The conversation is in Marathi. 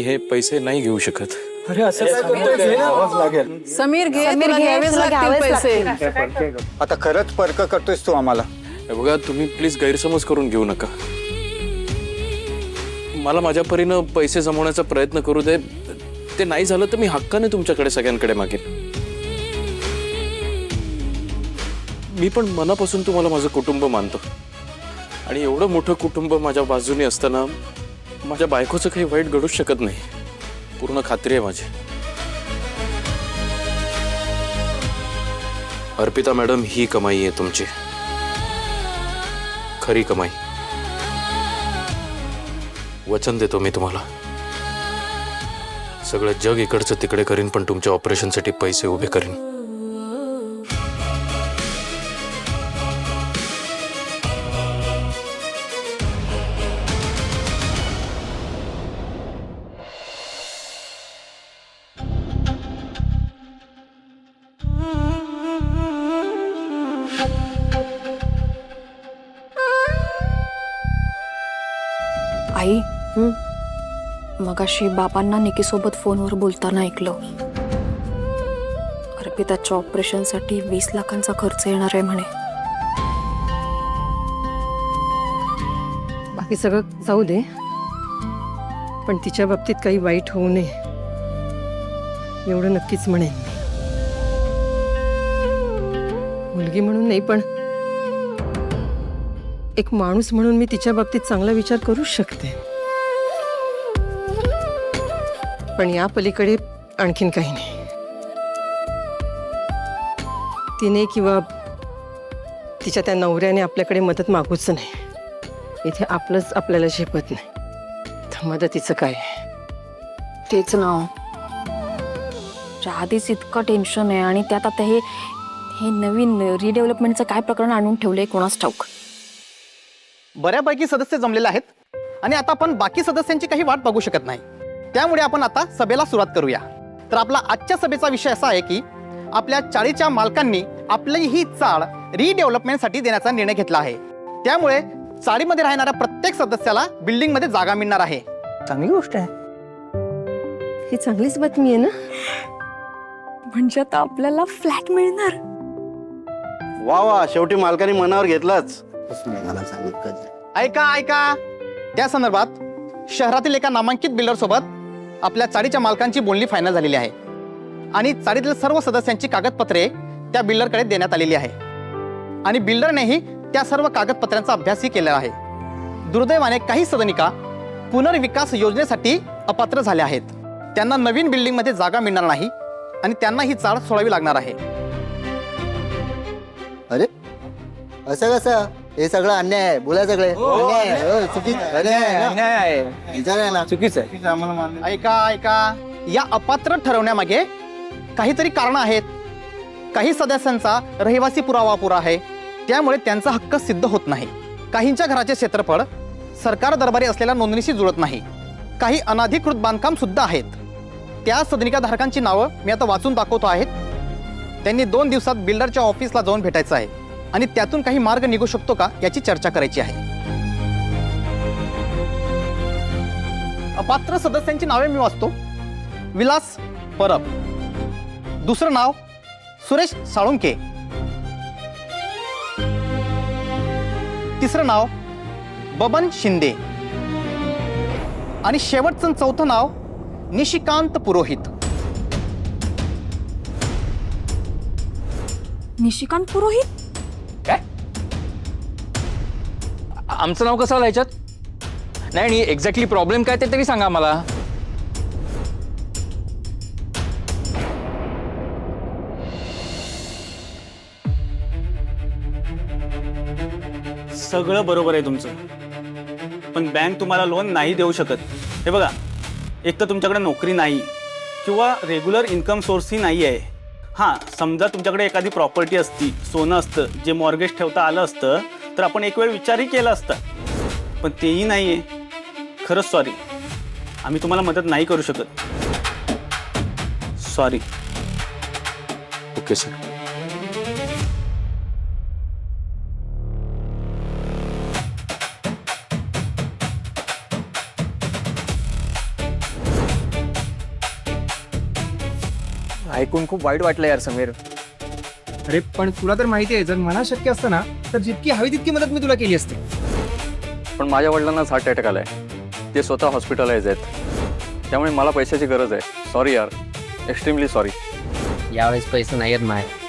हे पैसे नाही घेऊ शकत. अरे असं काय करतोय? घ्यावंच लागेल. समीर घे, तुला घ्यावेच लागतील पैसे. आता खरंच परक करतोयस तू आम्हाला. हे बघा, तुम्ही प्लीज गैरसमज करून घेऊ नका. मला माझ्या परीनं पैसे जमवण्याचा प्रयत्न करू दे. ते नाही झालं तर मी हक्काने तुमच्याकडे सगळ्यांकडे मागेन. मी पण मनापासून तुम्हाला माझं कुटुंब मानतो आणि एवढं मोठं कुटुंब माझ्या बाजूने असताना माझ्या बायकोचं काही वाईट घडूच शकत नाही. पूर्ण खात्री आहे माझी. अर्पिता मॅडम, ही कमाई आहे तुमची, खरी कमाई. वचन देतो मी तुम्हाला, सगळं जग इकडचं तिकडे करीन पण तुमच्या ऑपरेशनसाठी पैसे उभे करीन. आई, मगाशी बाबांना निकीसोबत फोनवर बोलताना ऐकलं, अर्पिताच्या ऑपरेशनसाठी 20 लाखांचा खर्च येणार आहे म्हणे. बाकी सगळं जाऊ दे, पण तिच्या बाबतीत काही वाईट होऊ नये एवढं नक्कीच म्हणेन. मुलगी म्हणून नाही, पण एक माणूस म्हणून मी तिच्या बाबतीत चांगला विचार करू शकते. पण या पलीकडे आणखीन काही नाही. तिने किंवा तिच्या त्या नवऱ्याने आपल्याकडे मदत मागूच नाही. इथे आपलंच आपल्याला झेपत नाही, तर मदतीचं काय? तेच ना, आधीच इतकं टेन्शन आहे आणि त्यात आता हे नवीन रिडेव्हलपमेंटचं काय प्रकरण आणून ठेवलंय कोणास ठाऊक. बऱ्यापैकी सदस्य जमलेले आहेत आणि आता आपण बाकी सदस्यांची काही वाट बघू शकत नाही. त्यामुळे आपण आता सभेला सुरुवात करूया. तर आपला आजच्या सभेचा विषय असा आहे की आपल्या चाळीच्या मालकांनी आपली ही चाळ रिडेव्हलपमेंटसाठी देण्याचा निर्णय घेतला आहे. त्यामुळे चाळीमध्ये राहणाऱ्या प्रत्येक सदस्याला बिल्डिंगमध्ये जागा मिळणार आहे. चांगली गोष्ट आहे. ही चांगलीच बातमी आहे ना. म्हणजे आता आपल्याला फ्लॅट मिळणार. वा वा, शेवटी मालकाने मनावर घेतलाच. ऐका, त्या संदर्भात शहरातील एका नामांकित बिल्डर सोबत आपल्या चाळीच्या मालकांची बोलणी फायनल झालेली आहे आणि चाळीतील सर्व सदस्यांची कागदपत्रे त्या बिल्डरकडे देण्यात आलेली आहे आणि बिल्डरनेही त्या सर्व कागदपत्रांचा अभ्यासही केला आहे. दुर्दैवाने काही सदनिका पुनर्विकास योजनेसाठी अपात्र झाल्या आहेत. त्यांना नवीन बिल्डिंगमध्ये जागा मिळणार नाही आणि त्यांना ही चाळ सोडावी लागणार आहे. अरे असं कसं? हे सगळं अन्याय आहे. बोला सगळे चुकीचं आहे. ऐका, या अपात्र ठरवण्यामागे काहीतरी कारण आहेत. काही सदस्यांचा रहिवासी पुरावा अपुरा आहे, त्यामुळे त्यांचा हक्क सिद्ध होत नाही. काहींच्या घराचे क्षेत्रफळ सरकार दरबारी असलेल्या नोंदणीशी जुळत नाही. काही अनधिकृत बांधकाम सुद्धा आहेत. त्या सदनिकाधारकांची नावं मी आता वाचून दाखवतो आहेत. त्यांनी 2 दिवसात बिल्डरच्या ऑफिसला जाऊन भेटायचं आहे आणि त्यातून काही मार्ग निघू शकतो का याची चर्चा करायची आहे. अपात्र सदस्यांची नावे मी वाचतो. विलास परब, दुसरं नाव सुरेश साळुंके, तिसरं नाव बबन शिंदे आणि शेवटचं चौथं नाव निशिकांत पुरोहित. निशिकांत पुरोहित? काय? आमचं नाव कसं आलं ह्याच्यात? नाही, आणि एक्झॅक्टली प्रॉब्लेम काय ते तरी सांगा मला. सगळं बरोबर आहे तुमचं, पण बँक तुम्हाला लोन नाही देऊ शकत. हे बघा, एक तर तुमच्याकडे नोकरी नाही किंवा रेग्युलर इन्कम सोर्सही नाही आहे. हां, समजा तुमच्याकडे एखादी प्रॉपर्टी असती, सोनं असतं जे मॉर्गेज ठेवता आलं असतं तर आपण एक वेळ विचारही केला असता, पण तेही नाही आहे. खरंच सॉरी, आम्ही तुम्हाला मदत नाही करू शकत. सॉरी. Okay sir. ऐकून खूप वाईट वाटलं यार समीर. अरे पण तुला तर माहिती आहे, जर मला शक्य असतं ना तर जितकी हवी तितकी मदत मी तुला केली असते. पण माझ्या वडिलांनाच हार्ट अटॅक आलाय. ते स्वतः हॉस्पिटलाइज आहेत. त्यामुळे मला पैशाची गरज आहे. सॉरी यार, एक्स्ट्रीमली सॉरी. यावेळेस पैसे नाही आहेत माझ्या.